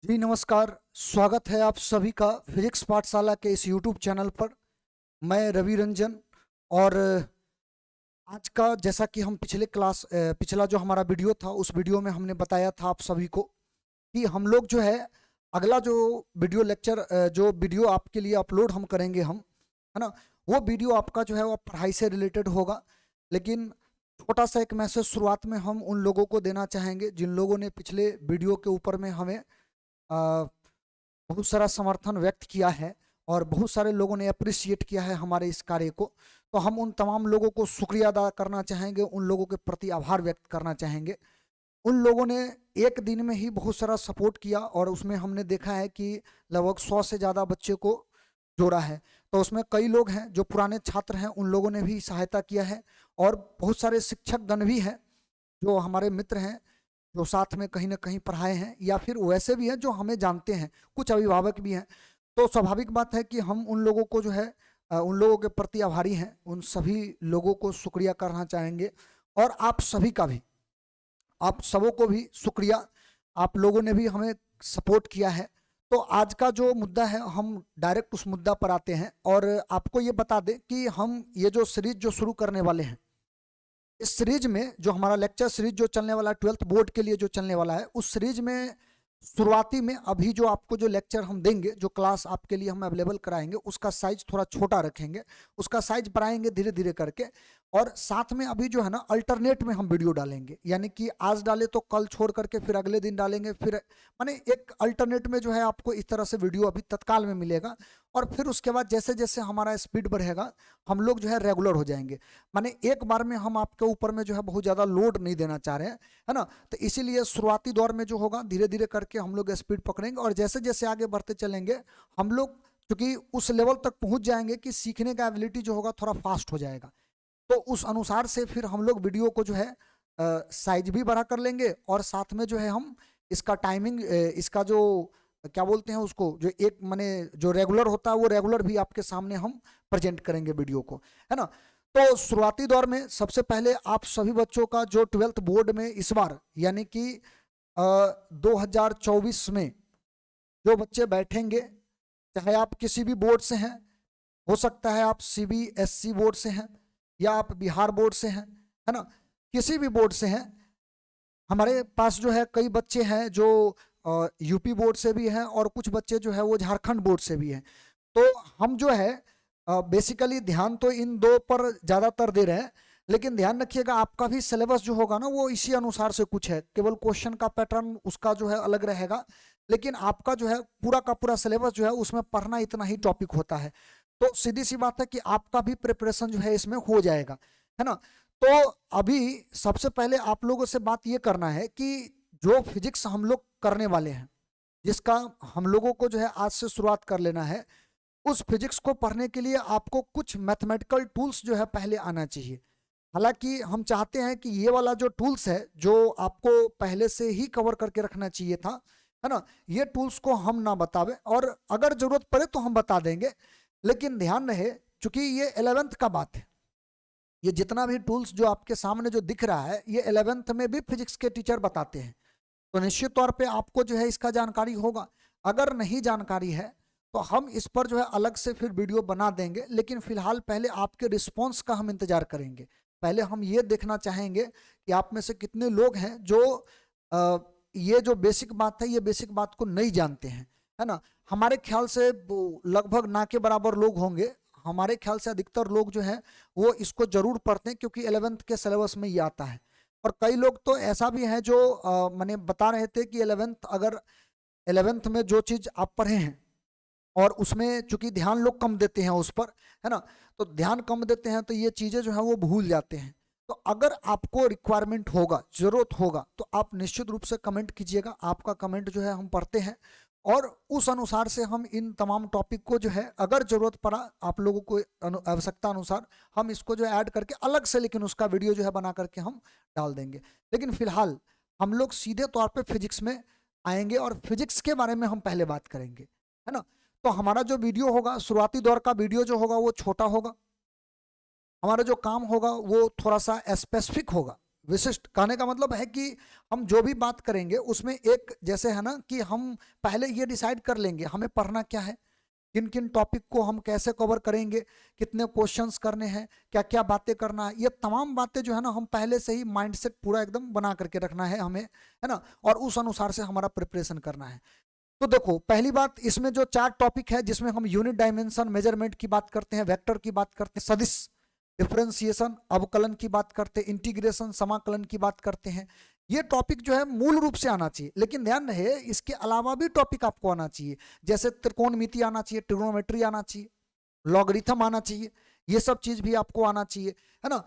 जी नमस्कार। स्वागत है आप सभी का फिजिक्स पाठशाला के इस यूट्यूब चैनल पर। मैं रवि रंजन। और आज का जैसा कि हम पिछला जो हमारा वीडियो था उस वीडियो में हमने बताया था आप सभी को कि हम लोग जो है अगला जो जो वीडियो आपके लिए अपलोड हम करेंगे हम, है ना, वो वीडियो आपका जो है वो पढ़ाई से रिलेटेड होगा। लेकिन छोटा सा एक मैसेज शुरुआत में हम उन लोगों को देना चाहेंगे जिन लोगों ने पिछले वीडियो के ऊपर में हमें अ, बहुत सारा समर्थन व्यक्त किया है और बहुत सारे लोगों ने अप्रिशिएट किया है हमारे इस कार्य को। तो हम उन तमाम लोगों को शुक्रिया अदा करना चाहेंगे, उन लोगों के प्रति आभार व्यक्त करना चाहेंगे। उन लोगों ने एक दिन में ही बहुत सारा सपोर्ट किया और उसमें हमने देखा है कि लगभग 100 से ज़्यादा बच्चे को जोड़ा है। तो उसमें कई लोग हैं जो पुराने छात्र हैं, उन लोगों ने भी सहायता किया है। और बहुत सारे शिक्षक गण भी हैं जो हमारे मित्र हैं, जो साथ में कहीं ना कहीं पढ़ाए हैं, या फिर वैसे भी हैं जो हमें जानते हैं, कुछ अभिभावक भी हैं। तो स्वाभाविक बात है कि हम उन लोगों को जो है उन लोगों के प्रति आभारी हैं, उन सभी लोगों को शुक्रिया करना चाहेंगे। और आप सभी का भी, आप सबों को भी शुक्रिया, आप लोगों ने भी हमें सपोर्ट किया है। तो आज का जो मुद्दा है हम डायरेक्ट उस मुद्दा पर आते हैं और आपको ये बता दें कि हम ये जो सीरीज जो शुरू करने वाले हैं, इस सीरीज में जो हमारा लेक्चर सीरीज जो चलने वाला है 12th बोर्ड के लिए जो चलने वाला है, उस सीरीज में शुरुआती में अभी जो आपको जो लेक्चर हम देंगे, जो क्लास आपके लिए हम अवेलेबल कराएंगे, उसका साइज थोड़ा छोटा रखेंगे, उसका साइज बढ़ाएंगे धीरे धीरे करके। और साथ में अभी जो है ना अल्टरनेट में हम वीडियो डालेंगे, यानी कि आज डाले तो कल छोड़ करके फिर अगले दिन डालेंगे, फिर माने एक अल्टरनेट में जो है आपको इस तरह से वीडियो अभी तत्काल में मिलेगा। और फिर उसके बाद जैसे जैसे हमारा स्पीड बढ़ेगा हम लोग जो है रेगुलर हो जाएंगे। माने एक बार में हम आपके ऊपर में जो है बहुत ज़्यादा लोड नहीं देना चाह रहे हैं, है ना। तो इसीलिए शुरुआती दौर में जो होगा धीरे धीरे करके हम लोग स्पीड पकड़ेंगे और जैसे जैसे आगे बढ़ते चलेंगे हम लोग क्योंकि उस लेवल तक पहुंच जाएंगे कि सीखने का एबिलिटी जो होगा थोड़ा फास्ट हो जाएगा। तो उस अनुसार से फिर हम लोग वीडियो को जो है साइज भी बड़ा कर लेंगे और साथ में जो है हम इसका टाइमिंग, इसका जो क्या बोलते हैं उसको, जो एक माने जो रेगुलर होता है वो रेगुलर भी आपके सामने हम प्रेजेंट करेंगे वीडियो को, है ना। तो शुरुआती दौर में सबसे पहले आप सभी बच्चों का जो 12th बोर्ड में इस बार यानी कि 2024 में जो बच्चे बैठेंगे, चाहे आप किसी भी बोर्ड से हैं, हो सकता है आप सीबीएसई बोर्ड से हैं या आप बिहार बोर्ड से हैं, है ना, किसी भी बोर्ड से हैं। हमारे पास जो है कई बच्चे हैं जो यूपी बोर्ड से भी हैं और कुछ बच्चे जो है वो झारखंड बोर्ड से भी हैं। तो हम जो है बेसिकली ध्यान तो इन दो पर ज़्यादातर दे रहे हैं, लेकिन ध्यान रखिएगा आपका भी सिलेबस जो होगा ना वो इसी अनुसार से कुछ है, केवल क्वेश्चन का पैटर्न उसका जो है अलग रहेगा, लेकिन आपका जो है पूरा का पूरा सिलेबस जो है उसमें पढ़ना इतना ही टॉपिक होता है। तो सीधी सी बात है कि आपका भी प्रिपरेशन जो है इसमें हो जाएगा, है ना। तो अभी सबसे पहले आप लोगों से बात ये करना है कि जो फिजिक्स हम लोग करने वाले हैं, जिसका हम लोगों को जो है आज से शुरुआत कर लेना है, उस फिजिक्स को पढ़ने के लिए आपको कुछ मैथमेटिकल टूल्स जो है पहले आना चाहिए। हालांकि हम चाहते हैं कि ये वाला जो टूल्स है जो आपको पहले से ही कवर करके रखना चाहिए था, है ना, ये टूल्स को हम ना बतावें और अगर जरूरत पड़े तो हम बता देंगे। लेकिन ध्यान रहे चूंकि ये 11th का बात है, ये जितना भी टूल्स जो आपके सामने जो दिख रहा है ये 11th में भी फिजिक्स के टीचर बताते हैं। तो निश्चित तौर पे आपको जो है इसका जानकारी होगा। अगर नहीं जानकारी है तो हम इस पर जो है अलग से फिर वीडियो बना देंगे, लेकिन फिलहाल पहले आपके रिस्पॉन्स का हम इंतजार करेंगे। पहले हम ये देखना चाहेंगे कि आप में से कितने लोग हैं जो ये जो बेसिक बात है ये बेसिक बात को नहीं जानते हैं, है ना। हमारे ख्याल से लगभग ना के बराबर लोग होंगे, हमारे ख्याल से अधिकतर लोग जो हैं वो इसको जरूर पढ़ते हैं क्योंकि 11th के सिलेबस में ये आता है। और कई लोग तो ऐसा भी हैं जो मैंने बता रहे थे कि 11th में जो चीज़ आप पढ़े हैं और उसमें चूंकि ध्यान लोग कम देते हैं उस पर, है ना, तो ध्यान कम देते हैं तो ये चीज़ें जो है वो भूल जाते हैं। तो अगर आपको रिक्वायरमेंट होगा, जरूरत होगा, तो आप निश्चित रूप से कमेंट कीजिएगा। आपका कमेंट जो है हम पढ़ते हैं और उस अनुसार से हम इन तमाम टॉपिक को जो है अगर जरूरत पड़ा आप लोगों को आवश्यकता अनुसार हम इसको जो ऐड करके अलग से, लेकिन उसका वीडियो जो है बना करके हम डाल देंगे। लेकिन फिलहाल हम लोग सीधे तौर पे फिजिक्स में आएंगे और फिजिक्स के बारे में हम पहले बात करेंगे, है ना। तो हमारा जो वीडियो होगा, शुरुआती दौर का वीडियो जो होगा वो छोटा होगा। हमारा जो काम होगा वो थोड़ा सा स्पेसिफिक होगा, विशिष्ट कहने का मतलब है कि हम जो भी बात करेंगे उसमें एक जैसे है ना कि हम पहले ये डिसाइड कर लेंगे हमें पढ़ना क्या है, किन किन टॉपिक को हम कैसे कवर करेंगे, कितने क्वेश्चंस करने हैं, क्या क्या बातें करना है, ये तमाम बातें जो है ना हम पहले से ही माइंडसेट पूरा एकदम बना करके रखना है हमें, है ना, और उस अनुसार से हमारा प्रिपरेशन करना है। तो देखो पहली बात, इसमें जो 4 टॉपिक है जिसमें हम यूनिट डायमेंशन मेजरमेंट की बात करते हैं, वेक्टर की बात करते हैं, सदिश डिफरेंशिएशन अवकलन की बात करते हैं, इंटीग्रेशन समाकलन की बात करते हैं, ये टॉपिक जो है मूल रूप से आना चाहिए। लेकिन ध्यान रहे इसके अलावा भी टॉपिक आपको आना चाहिए, जैसे त्रिकोणमिति आना चाहिए, ट्रिग्नोमेट्री आना चाहिए, लॉगरिथम आना चाहिए, ये सब चीज भी आपको आना चाहिए, है ना।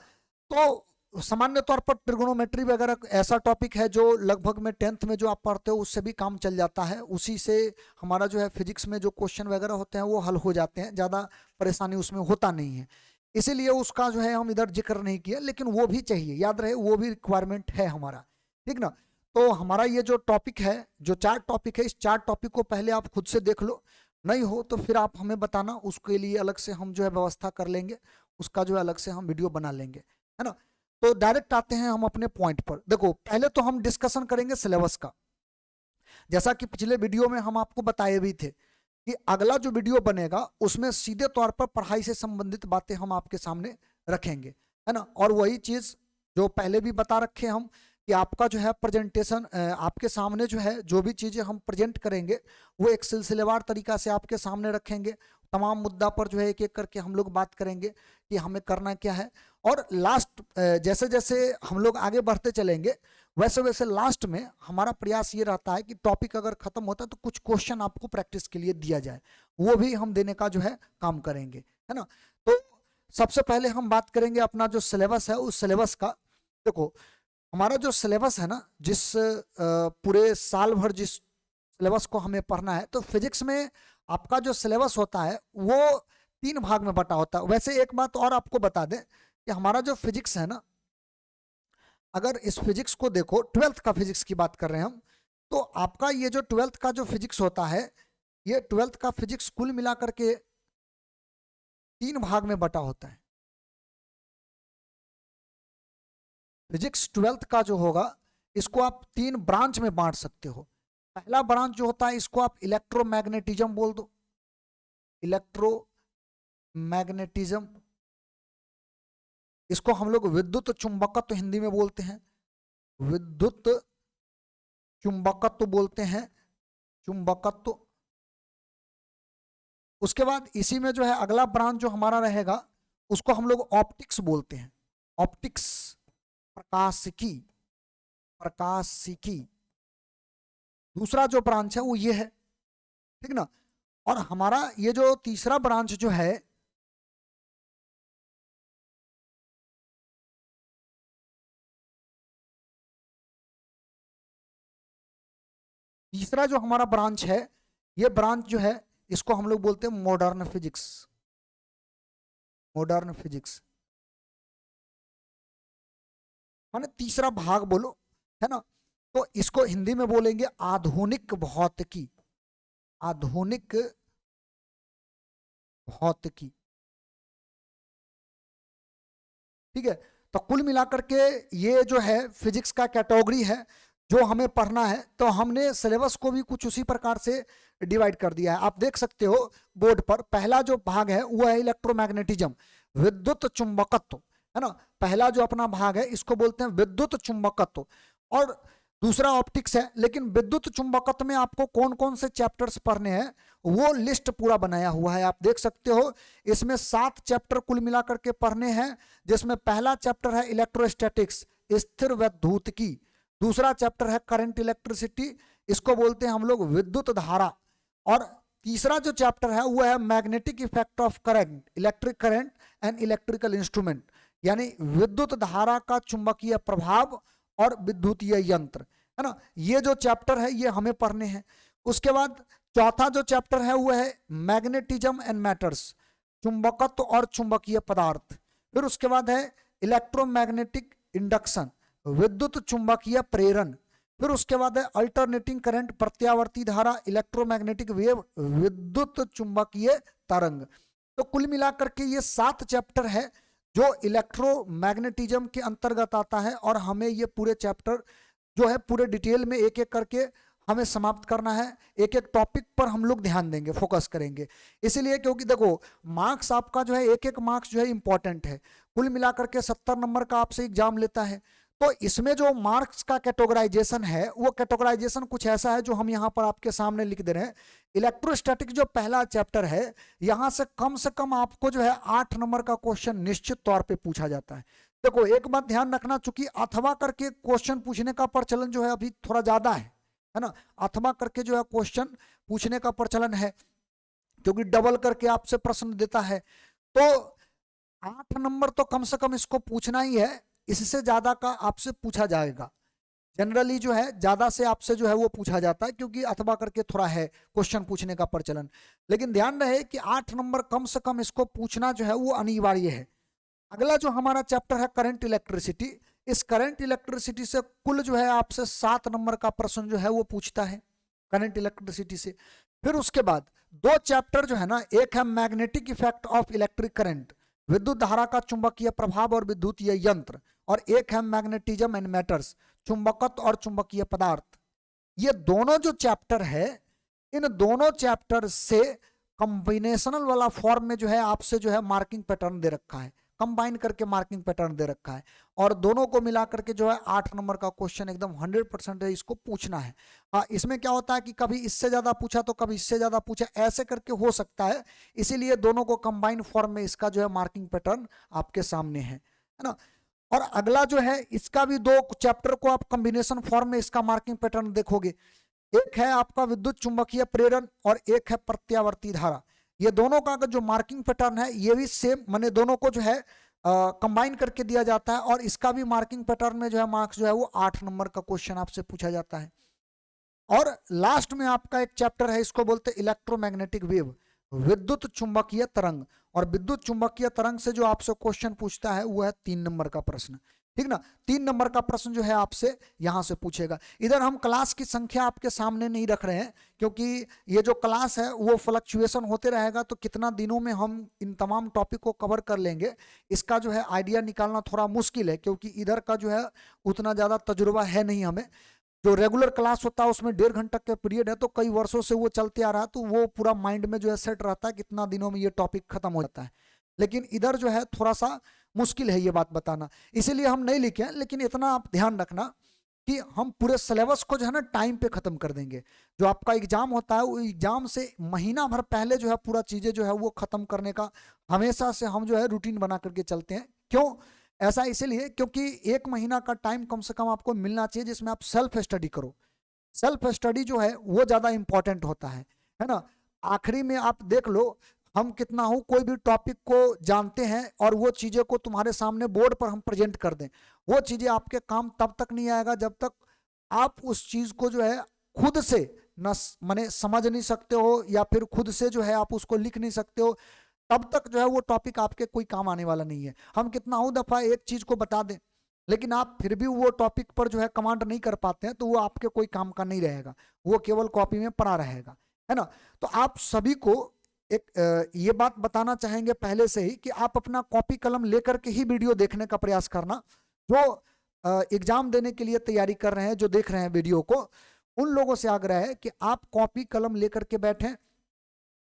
तो सामान्य तौर पर ट्रिग्नोमेट्री वगैरह ऐसा टॉपिक है जो लगभग में 10th में जो आप पढ़ते हो उससे भी काम चल जाता है, उसी से हमारा जो है फिजिक्स में जो क्वेश्चन वगैरह होते हैं वो हल हो जाते हैं, ज़्यादा परेशानी उसमें होता नहीं है, इसीलिए उसका जो है हम इधर जिक्र नहीं किया, लेकिन वो भी चाहिए, याद रहे वो भी रिक्वायरमेंट है हमारा, ठीक ना। तो हमारा ये जो टॉपिक है, जो 4 टॉपिक है, इस 4 टॉपिक को पहले आप खुद से देख लो, नहीं हो तो फिर आप हमें बताना, उसके लिए अलग से हम जो है व्यवस्था कर लेंगे, उसका जो है अलग से हम वीडियो बना लेंगे, है ना। तो डायरेक्ट आते हैं हम अपने पॉइंट पर। देखो पहले तो हम डिस्कशन करेंगे सिलेबस का, जैसा कि पिछले वीडियो में हम आपको बताए भी थे कि अगला जो वीडियो बनेगा उसमें सीधे तौर पर पढ़ाई से संबंधित बातें हम आपके सामने रखेंगे, है ना। और वही चीज जो पहले भी बता रखे हम कि आपका जो है प्रेजेंटेशन, आपके सामने जो है जो भी चीजें हम प्रेजेंट करेंगे वो एक सिलसिलेवार तरीका से आपके सामने रखेंगे, तमाम मुद्दा पर जो है एक एक करके हम लोग बात करेंगे कि हमें करना क्या है। और लास्ट जैसे जैसे हम लोग आगे बढ़ते चलेंगे वैसे वैसे लास्ट में हमारा प्रयास ये रहता है कि टॉपिक अगर खत्म होता है तो कुछ क्वेश्चन आपको प्रैक्टिस के लिए दिया जाए, वो भी हम देने का जो है काम करेंगे, है ना। तो सबसे पहले हम बात करेंगे अपना जो सिलेबस है उस सिलेबस का। देखो हमारा जो सिलेबस है ना, जिस पूरे साल भर जिस सिलेबस को हमें पढ़ना है, तो फिजिक्स में आपका जो सिलेबस होता है वो 3 भाग में बटा होता है। वैसे एक बात और आपको बता दें कि हमारा जो फिजिक्स है ना, अगर इस फिजिक्स को देखो, 12th का फिजिक्स की बात कर रहे हैं हम, तो आपका ये जो 12th का जो फिजिक्स होता है, ये 12th का फिजिक्स कुल मिलाकर के 3 भाग में बटा होता है। फिजिक्स 12th का जो होगा इसको आप 3 ब्रांच में बांट सकते हो। पहला ब्रांच जो होता है इसको आप इलेक्ट्रोमैग्नेटिज्म बोल दो, इलेक्ट्रोमैग्नेटिज्म, इसको हम लोग विद्युत चुंबकत्व हिंदी में बोलते हैं, विद्युत चुंबकत्व बोलते हैं, चुंबकत्व। उसके बाद इसी में जो है अगला ब्रांच जो हमारा रहेगा उसको हम लोग ऑप्टिक्स बोलते हैं, ऑप्टिक्स, प्रकाशिकी, प्रकाशिकी दूसरा जो ब्रांच है वो ये है, ठीक ना। और हमारा ये जो तीसरा ब्रांच जो है, तीसरा जो हमारा ब्रांच है, ये ब्रांच जो है इसको हम लोग बोलते हैं मॉडर्न फिजिक्स, मॉडर्न फिजिक्स माने तीसरा भाग बोलो, है ना। तो इसको हिंदी में बोलेंगे आधुनिक भौतिकी, आधुनिक भौतिकी, ठीक है। तो कुल मिलाकर के ये जो है फिजिक्स का कैटेगरी है जो हमें पढ़ना है। तो हमने सिलेबस को भी कुछ उसी प्रकार से डिवाइड कर दिया है, आप देख सकते हो बोर्ड पर। पहला जो भाग है वो है इलेक्ट्रोमैग्नेटिज्म, विद्युत चुंबकत्व, है ना। पहला जो अपना भाग है इसको बोलते हैं विद्युत चुंबकत्व, और दूसरा ऑप्टिक्स है। लेकिन विद्युत चुंबकत्व में आपको कौन कौन से चैप्टर्स पढ़ने हैं वो लिस्ट पूरा बनाया हुआ है, आप देख सकते हो। इसमें 7 चैप्टर कुल मिलाकर के पढ़ने हैं, जिसमें पहला चैप्टर है इलेक्ट्रोस्टैटिक्स, स्थिर वैद्युतिकी। दूसरा चैप्टर है करंट इलेक्ट्रिसिटी, इसको बोलते हैं हम लोग विद्युत धारा। और तीसरा जो चैप्टर है वो है magnetic effect of current, electric current and electrical instrument, यानी विद्युत धारा का चुंबकीय प्रभाव और विद्युतीय यंत्र, है ना। ये जो चैप्टर है ये हमें पढ़ने हैं। उसके बाद चौथा जो चैप्टर है वो है मैग्नेटिज्म एंड मैटर्स, चुंबकत्व और चुंबकीय पदार्थ। फिर उसके बाद है इलेक्ट्रोमैग्नेटिक इंडक्शन, विद्युत चुंबकीय प्रेरण। फिर उसके बाद है अल्टरनेटिंग करंट, प्रत्यावर्ती धारा, इलेक्ट्रोमैग्नेटिक वेव, विद्युत चुंबकीय तरंग। तो कुल मिलाकर के ये 7 चैप्टर है जो इलेक्ट्रोमैग्नेटिज्म के अंतर्गत आता है, और हमें ये पूरे चैप्टर जो है पूरे डिटेल में एक एक करके हमें समाप्त करना है। एक एक टॉपिक पर हम लोग ध्यान देंगे, फोकस करेंगे। इसीलिए क्योंकि देखो मार्क्स आपका जो है एक एक मार्क्स जो है इंपॉर्टेंट है। कुल मिलाकर के 70 नंबर का आपसे एग्जाम लेता है। तो इसमें जो मार्क्स का कैटेगराइजेशन है वो कैटेगराइजेशन कुछ ऐसा है जो हम यहाँ पर आपके सामने लिख दे रहे हैं। इलेक्ट्रोस्टैटिक जो पहला चैप्टर है, यहाँ से कम आपको जो है 8 नंबर का क्वेश्चन निश्चित तौर पे पूछा जाता है। देखो एक बात ध्यान रखना, चूंकि अथवा करके क्वेश्चन पूछने का प्रचलन जो है अभी थोड़ा ज्यादा है ना। अथवा करके जो है क्वेश्चन पूछने का प्रचलन है, क्योंकि डबल करके आपसे प्रश्न देता है। तो 8 नंबर तो कम से कम इसको पूछना ही है, इससे ज्यादा का आपसे पूछा जाएगा। जनरली जो है ज्यादा से आपसे जो है वो पूछा जाता है, क्योंकि अथवा करके थोड़ा है क्वेश्चन पूछने का प्रचलन। लेकिन ध्यान रहे कि 8 नंबर कम से कम इसको पूछना जो है वो अनिवार्य है। अगला जो हमारा चैप्टर है करंट इलेक्ट्रिसिटी, इस करंट इलेक्ट्रिसिटी से कुल जो है आपसे 7 नंबर का प्रश्न जो है वो पूछता है करंट इलेक्ट्रिसिटी से। फिर उसके बाद 2 चैप्टर जो है ना, एक है magnetic effect of electric current, विद्युत धारा का चुंबकीय प्रभाव और विद्युतीय यंत्र, और एक है मैग्नेटिज्म एंड मैटर्स, चुंबकत्व और चुंबकीय पदार्थ। ये दोनों जो चैप्टर है, इन दोनों चैप्टर से कॉम्बिनेशनल वाला फॉर्म में जो है आपसे जो है मार्किंग पैटर्न दे रखा है, कंबाइन करके मार्किंग पैटर्न दे रखा है, और दोनों को मिला करके जो है 8 नंबर का क्वेश्चन एकदम 100% है, इसको पूछना है। इसमें क्या होता है कि कभी इससे ज्यादा पूछा तो कभी इससे ज्यादा पूछा, ऐसे करके हो सकता है। इसीलिए दोनों को कंबाइन फॉर्म में इसका जो है मार्किंग पैटर्न आपके सामने है ना। और अगला जो है इसका भी 2 चैप्टर को आप कॉम्बिनेशन फॉर्म में इसका मार्किंग पैटर्न देखोगे। एक है आपका विद्युत चुंबकीय प्रेरण और एक है प्रत्यावर्ती धारा। ये दोनों का जो मार्किंग पैटर्न है ये भी सेम, माने दोनों को जो है कंबाइन करके दिया जाता है, और इसका भी मार्किंग पैटर्न में जो है मार्क्स जो है वो 8 नंबर का क्वेश्चन आपसे पूछा जाता है। और लास्ट में आपका एक चैप्टर है, इसको बोलते हैं इलेक्ट्रोमैग्नेटिक वेव, विद्युत चुंबकीय तरंग। और विद्युत चुंबकीय तरंग से जो आपसे क्वेश्चन पूछता है वो है 3 नंबर का प्रश्न, ठीक ना। 3 नंबर का प्रश्न जो है आपसे यहां से पूछेगा। इधर हम क्लास की संख्या आपके सामने नहीं रख रहे हैं, क्योंकि ये जो क्लास है वो फ्लक्चुएशन होते रहेगा, तो कितना दिनों में हम इन तमाम टॉपिक को कवर कर लेंगे इसका जो है आइडिया निकालना थोड़ा मुश्किल है, क्योंकि इधर का जो है उतना ज्यादा तजुर्बा है नहीं हमें। जो रेगुलर क्लास होता है उसमें 1.5 घंटा का पीरियड है, तो कई वर्षों से वो चलते आ रहा है, तो वो पूरा माइंड में जो है सेट रहता है कितना दिनों में ये टॉपिक खत्म हो जाता है। लेकिन इधर जो है थोड़ा सा मुश्किल है ये बात बताना, इसीलिए हम नहीं लिखे हैं। लेकिन इतना आप ध्यान रखना कि हम पूरे सिलेबस को जो है ना टाइम पे खत्म कर देंगे। जो आपका एग्जाम होता है वो एग्जाम से महीना भर पहले जो है पूरा चीजें जो है वो खत्म करने का हमेशा से हम जो है रूटीन बना करके चलते हैं। क्यों ऐसा? इसीलिए क्योंकि 1 महीना का टाइम कम से कम आपको मिलना चाहिए जिसमें आप सेल्फ स्टडी करो। सेल्फ स्टडी जो है वो ज्यादा इंपॉर्टेंट होता है ना। आखिरी में आप देख लो हम कितना हो कोई भी टॉपिक को जानते हैं और वो चीजें को तुम्हारे सामने बोर्ड पर हम प्रेजेंट कर दें, वो चीजें आपके काम तब तक नहीं आएगा जब तक आप उस चीज को जो है खुद से न माने समझ नहीं सकते हो, या फिर खुद से जो है आप उसको लिख नहीं सकते हो, तब तक जो है वो टॉपिक आपके कोई काम आने वाला नहीं है। हम कितना हो दफा एक चीज को बता दें लेकिन आप फिर भी वो टॉपिक पर जो है कमांड नहीं कर पाते हैं, तो वो आपके कोई काम का नहीं रहेगा, वो केवल कॉपी में पड़ा रहेगा, है ना। तो आप सभी को एक ये बात बताना चाहेंगे पहले से ही कि आप अपना कॉपी कलम लेकर के ही वीडियो देखने का प्रयास करना। जो एग्जाम देने के लिए तैयारी कर रहे हैं, जो देख रहे हैं वीडियो को, उन लोगों से आग्रह है कि आप कॉपी कलम लेकर के बैठें,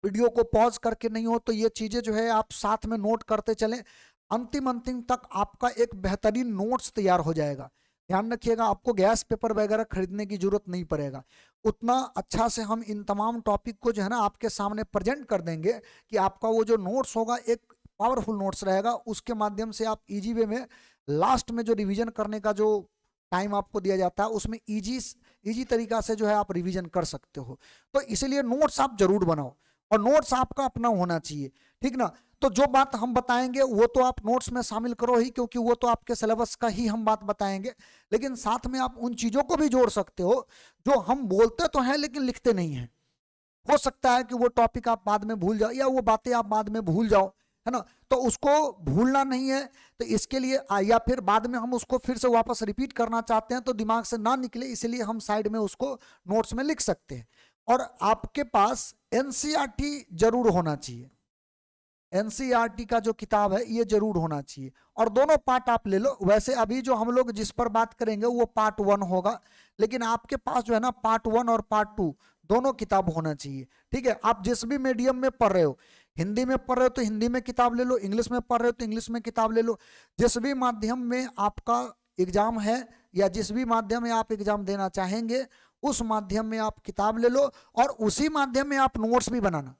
वीडियो को पॉज करके नहीं हो तो ये चीजें जो है आप साथ में नोट करते चलें। अंतिम तक आपका एक बेहतरीन नोट्स तैयार हो जाएगा। ध्यान रखिएगा, आपको गैस पेपर वगैरह खरीदने की जरूरत नहीं पड़ेगा। उतना अच्छा से हम इन तमाम टॉपिक को जो है ना आपके सामने प्रेजेंट कर देंगे कि आपका वो जो नोट्स होगा एक पावरफुल नोट्स रहेगा। उसके माध्यम से आप इजी वे में लास्ट में जो रिवीजन करने का जो टाइम आपको दिया जाता है उसमें इजी तरीका से जो है आप रिवीजन कर सकते हो। तो इसलिए नोट्स आप जरूर बनाओ और नोट्स आपका अपना होना चाहिए, ठीक ना। तो जो बात हम बताएंगे वो तो आप नोट्स में शामिल करो ही, क्योंकि वो तो आपके सिलेबस का ही हम बात बताएंगे। लेकिन साथ में आप उन चीजों को भी जोड़ सकते हो जो हम बोलते तो हैं लेकिन लिखते नहीं हैं। हो सकता है कि वो टॉपिक आप बाद में भूल जाओ या वो बातें आप बाद में भूल जाओ, है ना। तो उसको भूलना नहीं है, तो इसके लिए या फिर बाद में हम उसको फिर से वापस रिपीट करना चाहते हैं तो दिमाग से ना निकले, इसलिए हम साइड में उसको नोट्स में लिख सकते हैं। और आपके पास एनसीईआरटी जरूर होना चाहिए। एनसीईआरटी का जो किताब है ये जरूर होना चाहिए, और दोनों पार्ट आप ले लो। वैसे अभी जो हम लोग जिस पर बात करेंगे वो पार्ट 1 होगा, लेकिन आपके पास जो है ना पार्ट 1 और पार्ट 2 दोनों किताब होना चाहिए। ठीक है, आप जिस भी मीडियम में पढ़ रहे हो, हिंदी में पढ़ रहे हो तो हिंदी में किताब ले लो, इंग्लिश में पढ़ रहे हो तो इंग्लिश में किताब ले लो। जिस भी माध्यम में आपका एग्जाम है या जिस भी माध्यम में आप एग्जाम देना चाहेंगे उस माध्यम में आप किताब ले लो, और उसी माध्यम में आप नोट्स भी बनाना।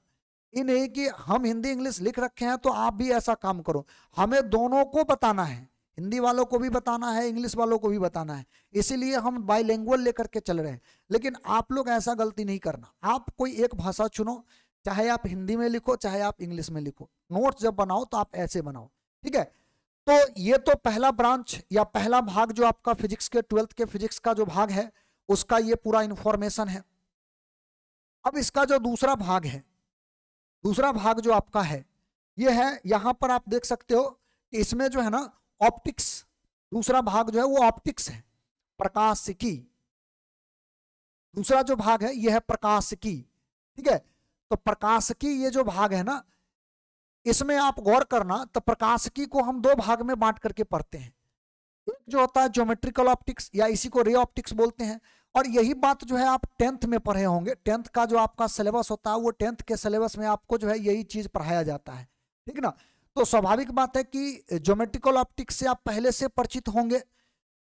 ये नहीं कि हम हिंदी इंग्लिश लिख रखे हैं तो आप भी ऐसा काम करो, हमें दोनों को बताना है, हिंदी वालों को भी बताना है, इंग्लिश वालों को भी बताना है, इसीलिए हम बाइलिंगुअल लेकर के चल रहे हैं। लेकिन आप लोग ऐसा गलती नहीं करना, आप कोई एक भाषा चुनो, चाहे आप हिंदी में लिखो चाहे आप इंग्लिश में लिखो, नोट्स जब बनाओ तो आप ऐसे बनाओ। ठीक है, तो ये तो पहला ब्रांच या पहला भाग जो आपका फिजिक्स के 12th के फिजिक्स का जो भाग है उसका ये पूरा इंफॉर्मेशन है। अब इसका जो दूसरा भाग है, दूसरा भाग जो आपका है ये है, यहां पर आप देख सकते हो कि इसमें जो है ना ऑप्टिक्स, दूसरा भाग जो है वो ऑप्टिक्स है, प्रकाशिकी। दूसरा जो भाग है ये है प्रकाशिकी। ठीक है, तो प्रकाशिकी ये जो भाग है ना, इसमें आप गौर करना, तो प्रकाशिकी को हम दो भाग में बांट करके पढ़ते हैं। एक जो होता है ज्योमेट्रिकल ऑप्टिक्स या इसी को रे ऑप्टिक्स बोलते हैं, और यही बात जो है आप 10th में पढ़े होंगे, 10th का जो आपका सिलेबस होता है वो 10th के सिलेबस में आपको जो है यही चीज पढ़ाया जाता है। ठीक ना, तो स्वाभाविक बात है कि ज्योमेट्रिकल ऑप्टिक्स से आप पहले से परिचित होंगे,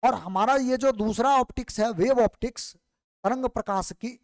और हमारा ये जो दूसरा ऑप्टिक्स है वेव ऑप्टिक्स, तरंग प्रकाशिकी,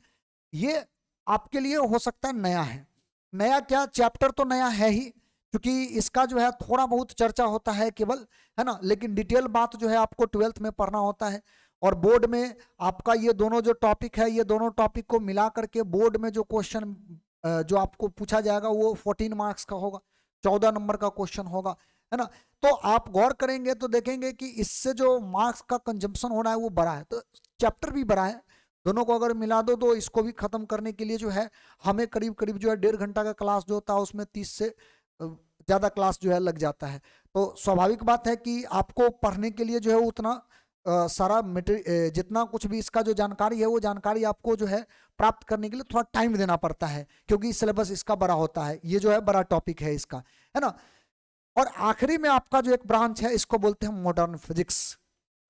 ये आपके लिए हो सकता है नया है। नया क्या, चैप्टर तो नया है ही, क्योंकि इसका जो है थोड़ा बहुत चर्चा होता है केवल, है ना, लेकिन डिटेल बात जो है आपको 12th में पढ़ना होता है। और बोर्ड में आपका ये दोनों जो टॉपिक है, ये दोनों टॉपिक को मिला करके बोर्ड में जो क्वेश्चन जो आपको पूछा जाएगा वो 14 मार्क्स का होगा, 14 नंबर का क्वेश्चन होगा, है ना। तो आप गौर करेंगे तो देखेंगे कि इससे जो मार्क्स का कंजम्पशन हो रहा है वो बड़ा है, तो चैप्टर भी बड़ा है। दोनों को अगर मिला दो तो इसको भी खत्म करने के लिए जो है हमें करीब करीब जो है 1.5 घंटा का क्लास जो होता है उसमें 30 से ज़्यादा क्लास जो है लग जाता है। तो स्वाभाविक बात है कि आपको पढ़ने के लिए जो है उतना सारा जितना कुछ भी इसका जो जानकारी है वो जानकारी आपको जो है प्राप्त करने के लिए थोड़ा टाइम देना पड़ता है, क्योंकि सिलेबस इसका बड़ा होता है, ये जो है बड़ा टॉपिक है इसका, है ना। और आखिरी में आपका जो एक ब्रांच है इसको बोलते हैं मॉडर्न फिजिक्स,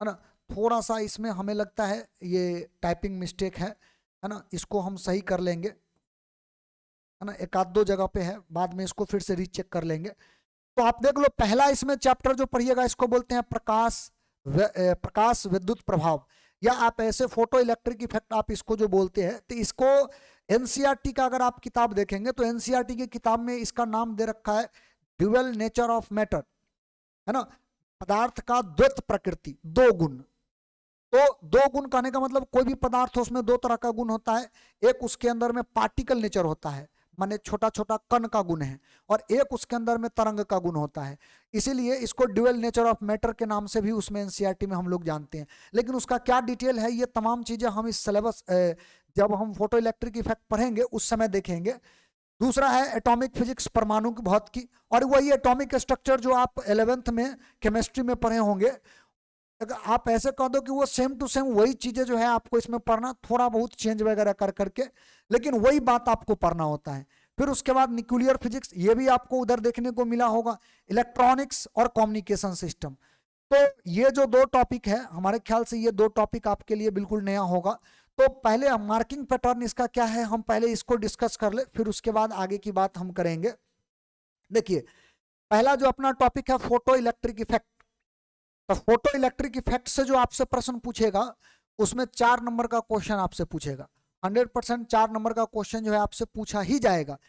है ना। थोड़ा सा इसमें हमें लगता है ये टाइपिंग मिस्टेक है ना, इसको हम सही कर लेंगे, है ना, एक आध दो जगह पे है, बाद में इसको फिर से रीचेक कर लेंगे। तो आप देख लो, पहला इसमें चैप्टर जो पढ़िएगा इसको बोलते हैं प्रकाश विद्युत प्रभाव, या आप ऐसे फोटो इलेक्ट्रिक इफेक्ट आप इसको जो बोलते हैं। तो इसको एनसीईआरटी का अगर आप किताब देखेंगे तो एनसीईआरटी की किताब में इसका नाम दे रखा है ड्यूअल नेचर ऑफ मैटर, है ना, पदार्थ का द्वैत प्रकृति, दो गुण। तो दो गुण कहने का मतलब कोई भी पदार्थ हो उसमें दो तरह का गुण होता है, एक उसके अंदर में पार्टिकल नेचर होता है, माने छोटा छोटा कण का गुण है, और एक उसके अंदर में तरंग का गुण होता है, इसीलिए इसको ड्यूअल नेचर ऑफ मैटर के नाम से भी उसमें एनसीईआरटी में हम लोग जानते हैं। लेकिन उसका क्या डिटेल है ये तमाम चीजें हम इस सिलेबस जब हम फोटो इलेक्ट्रिक इफेक्ट पढ़ेंगे उस समय देखेंगे। दूसरा है एटॉमिक फिजिक्स, परमाणु की भौतिकी, और वही एटॉमिक स्ट्रक्चर जो आप 11th में केमिस्ट्री में पढ़े होंगे। अगर आप ऐसे कह दो कि वो सेम टू सेम वही चीजें जो है आपको इसमें पढ़ना, थोड़ा बहुत चेंज वगैरह कर करके, लेकिन वही बात आपको पढ़ना होता है। फिर उसके बाद न्यूक्लियर फिजिक्स, ये भी आपको उधर देखने को मिला होगा, इलेक्ट्रॉनिक्स और कम्युनिकेशन सिस्टम। तो ये जो दो टॉपिक है हमारे ख्याल से ये दो टॉपिक आपके लिए बिल्कुल नया होगा। तो पहले हम मार्किंग पैटर्न इसका क्या है हम पहले इसको डिस्कस कर ले, फिर उसके बाद आगे की बात हम करेंगे। देखिए, पहला जो अपना टॉपिक है फोटो इलेक्ट्रिक इफेक्ट। तो फोटो इलेक्ट्रिक इफेक्ट से जो आपसे प्रश्न पूछेगा उसमें 4 नंबर का क्वेश्चन आपसे पूछेगा, 100% 4 नंबर का क्वेश्चन जो है आपसे पूछा ही जाएगा।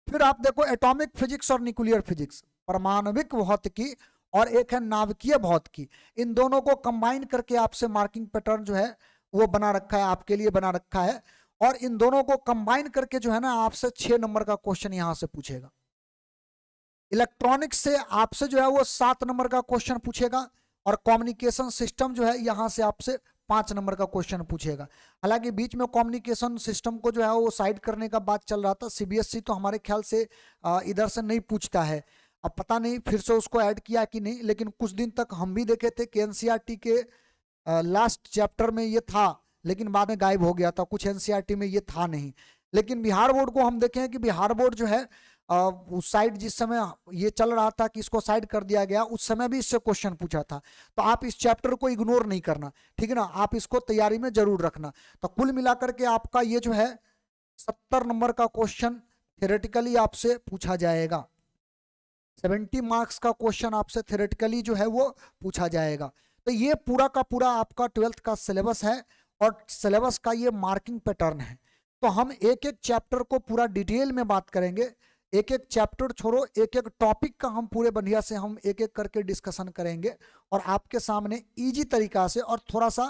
फिर आप देखो एटॉमिक फिजिक्स और न्यूक्लियर फिजिक्स, परमाणविक भौतिकी और एक है नाभिकीय भौतिकी, इन दोनों को कंबाइन करके आपसे मार्किंग पैटर्न जो है वो बना रखा है, आपके लिए बना रखा है। और इन दोनों को कंबाइन करके जो है ना आपसे 6 नंबर का क्वेश्चन यहां से पूछेगा। इलेक्ट्रॉनिक्स से आपसे जो है वो 7 नंबर का क्वेश्चन पूछेगा, और कम्युनिकेशन सिस्टम जो है यहां से आपसे 5 नंबर का क्वेश्चन पूछेगा। हालांकि बीच में कम्युनिकेशन सिस्टम को जो है वो साइड करने का बात चल रहा था, सीबीएसई तो हमारे ख्याल से इधर से नहीं पूछता है, अब पता नहीं फिर से उसको ऐड किया कि नहीं, लेकिन कुछ दिन तक हम भी देखे थे कि एनसीईआरटी के लास्ट चैप्टर में ये था, लेकिन बाद में गायब हो गया था, कुछ एनसीईआरटी में ये था नहीं। लेकिन बिहार बोर्ड को हम देखें कि बिहार बोर्ड जो है उस साइड जिस समय ये चल रहा था कि इसको साइड कर दिया गया, उस समय भी इससे क्वेश्चन पूछा था। तो आप इस चैप्टर को इग्नोर नहीं करना, ठीक है ना, आप इसको तैयारी में जरूर रखना। तो कुल मिलाकर के आपका ये जो है 70 नंबर का क्वेश्चन थ्योरेटिकली आपसे पूछा जाएगा। 70 मार्क्स का क्वेश्चन आपसे थ्योरेटिकली जो है वो पूछा जाएगा। तो ये पूरा का पूरा आपका 12th का सिलेबस है और सिलेबस का ये मार्किंग पैटर्न है। तो हम एक एक चैप्टर को पूरा डिटेल में बात करेंगे, एक एक चैप्टर छोड़ो, एक एक टॉपिक का हम पूरे बढ़िया से हम एक एक करके डिस्कशन करेंगे और आपके सामने इजी तरीका से और थोड़ा सा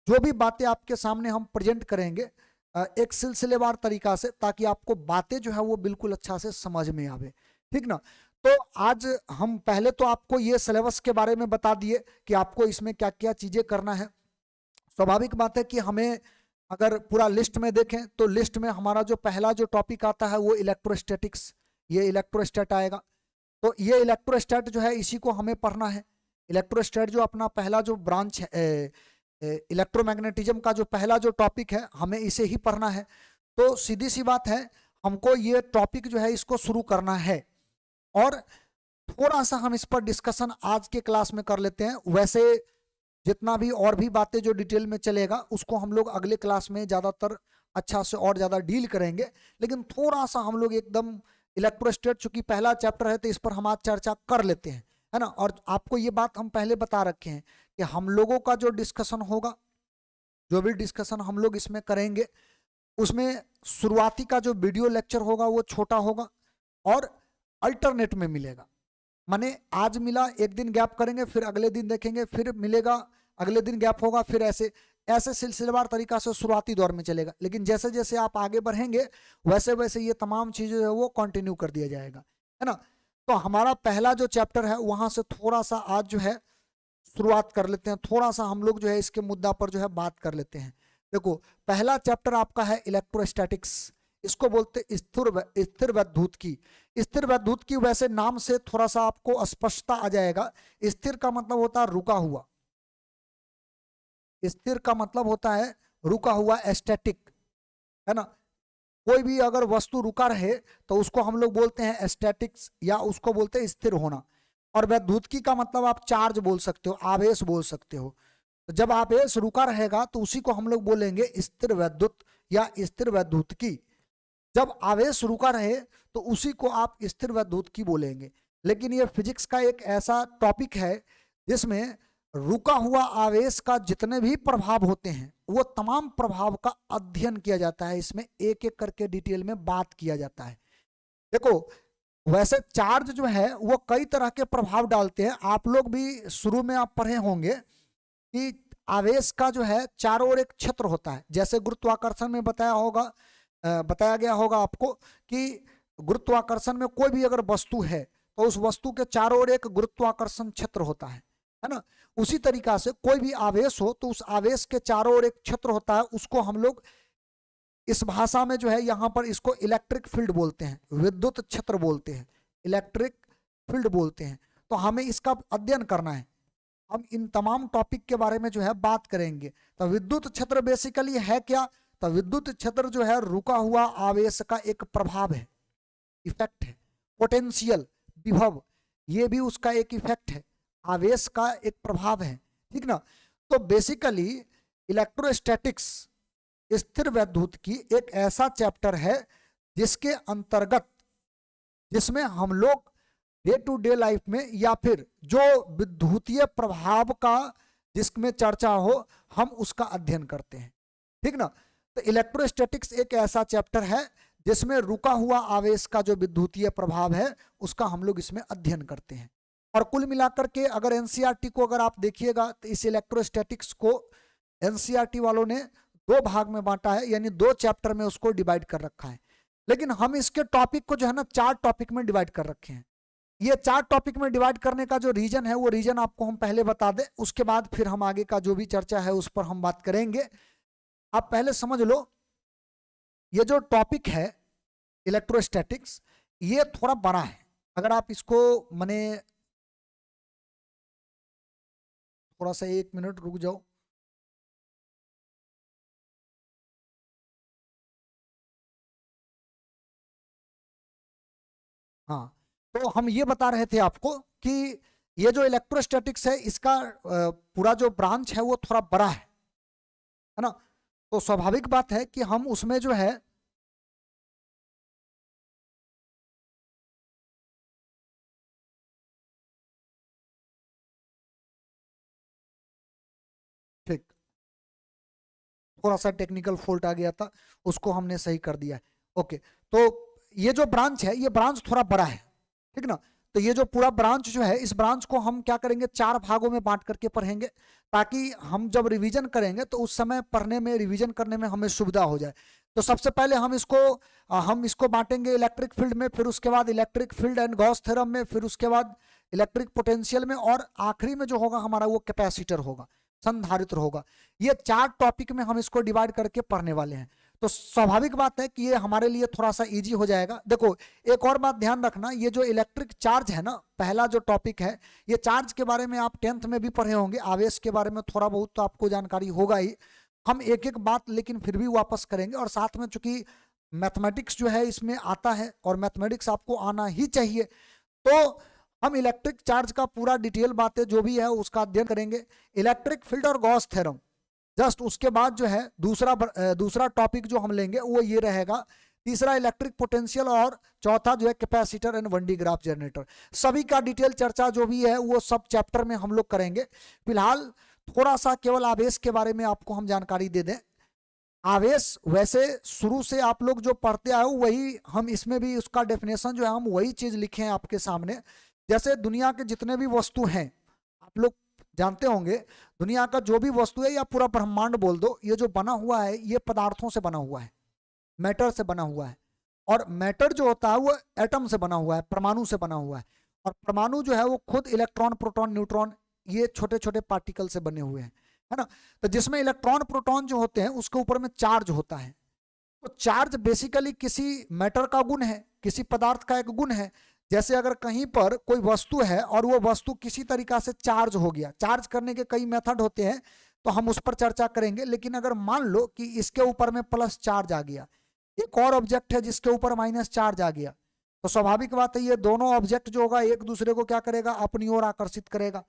जो भी बातें आपके सामने हम प्रेजेंट करेंगे एक सिलसिलेवार तरीका से, ताकि आपको बातें जो है वो बिल्कुल अच्छा से समझ में आवे, ठीक ना। तो आज हम पहले तो आपको ये सिलेबस के बारे में बता दिए कि आपको इसमें क्या क्या चीजें करना है। स्वाभाविक बात है कि हमें अगर पूरा लिस्ट में देखें तो लिस्ट में हमारा जो पहला जो टॉपिक आता है वो इलेक्ट्रोस्टैटिक्स, ये इलेक्ट्रोस्टैट आएगा। तो ये इलेक्ट्रोस्टैट जो है इसी को हमें पढ़ना है। इलेक्ट्रोस्टैट जो अपना पहला जो ब्रांच है, इलेक्ट्रोमैग्नेटिज्म का जो पहला जो टॉपिक है, हमें इसे ही पढ़ना है। तो सीधी सी बात है, हमको ये टॉपिक जो है इसको शुरू करना है और थोड़ा सा हम इस पर डिस्कशन आज के क्लास में कर लेते हैं। वैसे जितना भी और भी बातें जो डिटेल में चलेगा उसको हम लोग अगले क्लास में ज़्यादातर अच्छा से और ज़्यादा डील करेंगे, लेकिन थोड़ा सा हम लोग एकदम इलेक्ट्रोस्टैट चूंकि पहला चैप्टर है तो इस पर हम आज चर्चा कर लेते हैं, है ना। और आपको ये बात हम पहले बता रखे हैं कि हम लोगों का जो डिस्कशन होगा, जो भी डिस्कशन हम लोग इसमें करेंगे, उसमें शुरुआती का जो वीडियो लेक्चर होगा वो छोटा होगा और अल्टरनेट में मिलेगा। माने आज मिला, एक दिन गैप करेंगे, फिर अगले दिन देखेंगे, फिर मिलेगा, अगले दिन गैप होगा, फिर ऐसे ऐसे सिलसिलेवार तरीका से शुरुआती दौर में चलेगा। लेकिन जैसे जैसे आप आगे बढ़ेंगे वैसे वैसे ये तमाम चीजें है वो कंटिन्यू कर दिया जाएगा, है ना। तो हमारा पहला जो चैप्टर है वहां से थोड़ा सा आज जो है शुरुआत कर लेते हैं, थोड़ा सा हम लोग जो है इसके मुद्दा पर जो है बात कर लेते हैं। देखो, पहला चैप्टर आपका है इलेक्ट्रोस्टैटिक्स। इसको बोलते स्थिर वैद्युत की। स्थिर वैद्युत की वैसे नाम से थोड़ा सा आपको स्पष्टता आ जाएगा। स्थिर का मतलब होता है रुका हुआ, स्थिर का मतलब होता है रुका हुआ, स्टैटिक, है ना। कोई भी अगर वस्तु रुका रहे तो उसको हम लोग बोलते हैं स्टैटिक्स या उसको बोलते हैं स्थिर होना। और वैद्युतिकी का मतलब आप चार्ज बोल सकते हो, आवेश बोल सकते हो। तो जब आवेश रुका रहेगा तो उसी को हम लोग बोलेंगे स्थिर वैद्युत या स्थिर वैद्युतिकी। जब आवेश रुका रहे तो उसी को आप स्थिर वैद्युतिकी बोलेंगे। लेकिन ये फिजिक्स का एक ऐसा टॉपिक है जिसमें रुका हुआ आवेश का जितने भी प्रभाव होते हैं वो तमाम प्रभाव का अध्ययन किया जाता है। इसमें एक एक करके डिटेल में बात किया जाता है। देखो, वैसे चार्ज जो है वो कई तरह के प्रभाव डालते हैं। आप लोग भी शुरू में आप पढ़े होंगे कि आवेश का जो है चारों ओर एक क्षेत्र होता है। जैसे गुरुत्वाकर्षण में बताया होगा, बताया गया होगा आपको कि गुरुत्वाकर्षण में कोई भी अगर वस्तु है तो उस वस्तु के चारों ओर एक गुरुत्वाकर्षण क्षेत्र होता है ना। उसी तरीका से कोई भी आवेश हो तो उस आवेश के चारों ओर एक क्षेत्र होता है, उसको हम लोग इस भाषा में जो है यहाँ पर इसको इलेक्ट्रिक फील्ड बोलते हैं, विद्युत क्षेत्र बोलते हैं, इलेक्ट्रिक फील्ड बोलते हैं। तो हमें इसका अध्ययन करना है, हम इन तमाम टॉपिक के बारे में जो है बात करेंगे। तो विद्युत क्षेत्र बेसिकली है क्या? तो विद्युत क्षेत्र जो है रुका हुआ आवेश का एक प्रभाव है, इफेक्ट है। पोटेंशियल, विभव, ये भी उसका एक इफेक्ट है, आवेश का एक प्रभाव है, ठीक ना। तो बेसिकली इलेक्ट्रोस्टैटिक्स, स्थिर वैद्युत की एक ऐसा चैप्टर है जिसके अंतर्गत, जिसमें हम लोग डे टू डे लाइफ में या फिर जो विद्युतीय प्रभाव का जिसमें चर्चा हो हम उसका अध्ययन करते हैं, ठीक ना। तो इलेक्ट्रोस्टैटिक्स एक ऐसा चैप्टर है जिसमें रुका हुआ आवेश का जो विद्युतीय प्रभाव है उसका हम लोग इसमें अध्ययन करते हैं। और कुल मिलाकर के अगर एनसीईआरटी को अगर आप देखिएगा तो इस इलेक्ट्रोस्टैटिक्स को एनसीईआरटी वालों ने दो भाग में बांटा है, यानी दो चैप्टर में उसको डिवाइड कर रखा है। लेकिन हम इसके टॉपिक को जो है ना 4 टॉपिक में डिवाइड कर रखे हैं। ये 4 टॉपिक में डिवाइड करने का जो रीजन है वो रीजन आपको हम पहले बता दें, उसके बाद फिर हम आगे का जो भी चर्चा है उस पर हम बात करेंगे। आप पहले समझ लो, ये जो टॉपिक है इलेक्ट्रोस्टैटिक्स ये थोड़ा बड़ा है। अगर आप इसको माने थोड़ा सा 1 मिनट रुक जाओ। हाँ, तो हम ये बता रहे थे आपको कि ये जो इलेक्ट्रोस्टैटिक्स है इसका पूरा जो ब्रांच है वो थोड़ा बड़ा है ना। तो स्वाभाविक बात है कि हम उसमें जो है ठीक, थोड़ा सा टेक्निकल फॉल्ट आ गया था, उसको हमने सही कर दिया है। ओके, तो ये जो ब्रांच है ये ब्रांच थोड़ा बड़ा है, ठीक ना। तो ये जो पूरा ब्रांच जो है इस ब्रांच को हम क्या करेंगे, 4 भागों में बांट करके पढ़ेंगे, ताकि हम जब रिवीजन करेंगे तो उस समय पढ़ने में, रिवीजन करने में हमें सुविधा हो जाए। तो सबसे पहले हम इसको बांटेंगे इलेक्ट्रिक फील्ड में, फिर उसके बाद electric field and Gauss theorem में, फिर उसके बाद इलेक्ट्रिक पोटेंशियल में, और आखिरी में जो होगा हमारा वो कैपेसिटर होगा, संधारित्र होगा। ये 4 टॉपिक में हम इसको डिवाइड करके पढ़ने वाले हैं। तो स्वाभाविक बात है कि ये हमारे लिए थोड़ा सा इजी हो जाएगा। देखो, एक और बात ध्यान रखना, ये जो इलेक्ट्रिक चार्ज है ना, पहला जो टॉपिक है, ये चार्ज के बारे में आप 10th में भी पढ़े होंगे, आवेश के बारे में थोड़ा बहुत तो आपको जानकारी होगा ही। हम एक एक बात लेकिन फिर भी वापस करेंगे, और साथ में चूंकि मैथमेटिक्स जो है इसमें आता है और मैथमेटिक्स आपको आना ही चाहिए, तो हम इलेक्ट्रिक चार्ज का पूरा डिटेल बातें जो भी है उसका अध्ययन करेंगे। इलेक्ट्रिक फील्ड और गॉस थ्योरम, जस्ट उसके बाद जो है दूसरा टॉपिक जो हम लेंगे वो ये रहेगा, तीसरा इलेक्ट्रिक पोटेंशियल, और चौथा जो है capacitor and one D graph generator. सभी का डिटेल चर्चा जो भी है वो सब चैप्टर में हम लोग करेंगे। फिलहाल थोड़ा सा केवल आवेश के बारे में आपको हम जानकारी दे दें। आवेश वैसे शुरू से आप लोग जो पढ़ते आए हो वही हम इसमें भी उसका डेफिनेशन जो है हम वही चीज लिखे हैं आपके सामने। जैसे दुनिया के जितने भी वस्तु हैं आप लोग जानते होंगे, दुनिया का जो भी वस्तु है या पूरा ब्रह्मांड बोल दो, ये जो बना हुआ है ये पदार्थों से बना हुआ है, मैटर से बना हुआ है। और मैटर जो होता है वो एटम से बना हुआ है, परमाणु से बना हुआ है। और परमाणु जो है वो खुद इलेक्ट्रॉन, प्रोटॉन, न्यूट्रॉन, ये छोटे छोटे पार्टिकल से बने हुए हैं, है ना। तो जिसमें इलेक्ट्रॉन प्रोटॉन जो होते हैं उसके ऊपर में चार्ज होता है। तो चार्ज बेसिकली किसी मैटर का गुण है, किसी पदार्थ का एक गुण है। जैसे अगर कहीं पर कोई वस्तु है और वो वस्तु किसी तरीका से चार्ज हो गया, चार्ज करने के कई मेथड होते हैं तो हम उस पर चर्चा करेंगे। लेकिन अगर मान लो कि इसके ऊपर में प्लस चार्ज आ गया, एक और ऑब्जेक्ट है जिसके ऊपर माइनस चार्ज आ गया, तो स्वाभाविक बात है ये दोनों ऑब्जेक्ट जो होगा एक दूसरे को क्या करेगा, अपनी ओर आकर्षित करेगा।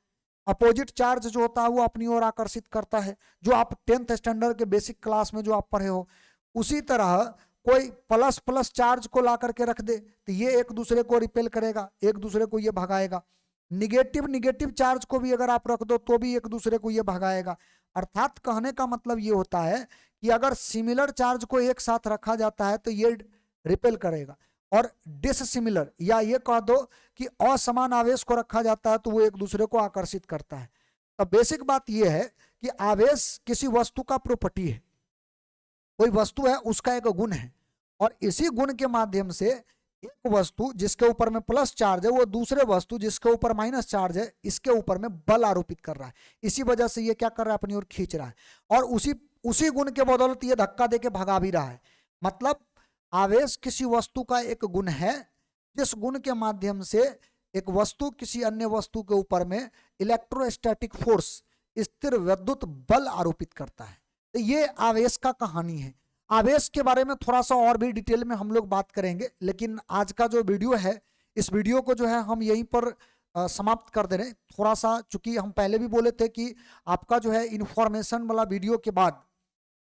अपोजिट चार्ज जो होता है वो अपनी ओर आकर्षित करता है, जो आप 10th स्टैंडर्ड के बेसिक क्लास में जो आप पढ़े हो। उसी तरह कोई प्लस प्लस चार्ज को ला करके रख दे तो ये एक दूसरे को रिपेल करेगा, एक दूसरे को ये भगाएगा। निगेटिव निगेटिव चार्ज को भी अगर आप रख दो तो भी एक दूसरे को ये भगाएगा। अर्थात कहने का मतलब ये होता है कि अगर सिमिलर चार्ज को एक साथ रखा जाता है तो ये रिपेल करेगा, और डिससिमिलर या ये कह दो कि असमान आवेश को रखा जाता है तो वो एक दूसरे को आकर्षित करता है। तो बेसिक बात यह है कि आवेश किसी वस्तु का प्रॉपर्टी है, कोई वस्तु है उसका एक गुण है, और इसी गुण के माध्यम से एक वस्तु जिसके ऊपर में प्लस चार्ज है वो दूसरे वस्तु जिसके ऊपर माइनस चार्ज है इसके ऊपर में बल आरोपित कर रहा है। इसी वजह से ये क्या कर रहा है, अपनी ओर खींच रहा है, और उसी उसी गुण के बदौलत ये धक्का देके भगा भी रहा है। मतलब आवेश किसी वस्तु का एक गुण है, जिस गुण के माध्यम से एक वस्तु किसी अन्य वस्तु के ऊपर में इलेक्ट्रोस्टैटिक फोर्स, स्थिर विद्युत बल आरोपित करता है। तो ये आवेश का कहानी है। आवेश के बारे में थोड़ा सा और भी डिटेल में हम लोग बात करेंगे, लेकिन आज का जो वीडियो है इस वीडियो को जो है हम यहीं पर समाप्त कर दे रहे हैं। थोड़ा सा चूंकि हम पहले भी बोले थे कि आपका जो है इंफॉर्मेशन वाला वीडियो के बाद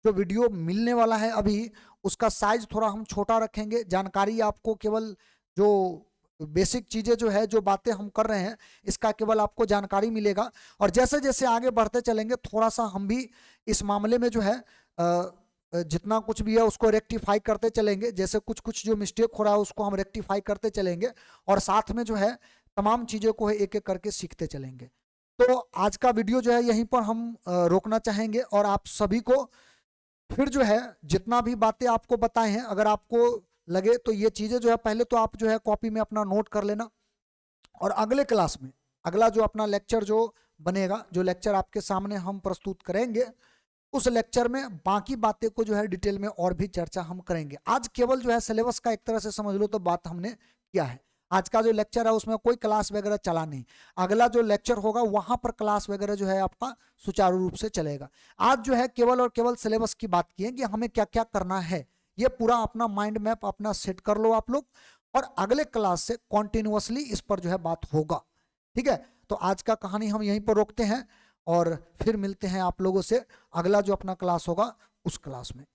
जो वीडियो मिलने वाला है अभी उसका साइज थोड़ा हम छोटा रखेंगे। जानकारी आपको केवल जो बेसिक चीजें जो है, जो बातें हम कर रहे हैं, इसका केवल आपको जानकारी मिलेगा। और जैसे जैसे आगे बढ़ते चलेंगे थोड़ा सा हम भी इस मामले में जो है जितना कुछ भी है उसको रेक्टिफाई करते चलेंगे। जैसे कुछ कुछ जो मिस्टेक हो रहा है उसको हम रेक्टिफाई करते चलेंगे, और साथ में जो है तमाम चीज़ों को एक एक करके सीखते चलेंगे। तो आज का वीडियो जो है यहीं पर हम रोकना चाहेंगे, और आप सभी को फिर जो है जितना भी बातें आपको बताए हैं अगर आपको लगे तो ये चीज़ें जो है पहले तो आप जो है कॉपी में अपना नोट कर लेना, और अगले क्लास में अगला जो अपना लेक्चर जो बनेगा, जो लेक्चर आपके सामने हम प्रस्तुत करेंगे, उस लेक्चर में बाकी बातें को जो है डिटेल में और भी चर्चा हम करेंगे। आज केवल जो है सिलेबस का एक तरह से समझ लो तो बात हमने किया है। आज का जो लेक्चर है उसमें कोई क्लास वगैरह चला नहीं, अगला जो लेक्चर होगा वहां पर क्लास वगैरह जो है आपका सुचारू रूप से चलेगा। आज जो है केवल और केवल सिलेबस की बात की है कि हमें क्या क्या करना है। ये पूरा अपना माइंड मैप अपना सेट कर लो आप लोग, और अगले क्लास से कॉन्टिन्यूअसली इस पर जो है बात होगा। ठीक है, तो आज का कहानी हम यहीं पर रोकते हैं और फिर मिलते हैं आप लोगों से अगला जो अपना क्लास होगा उस क्लास में।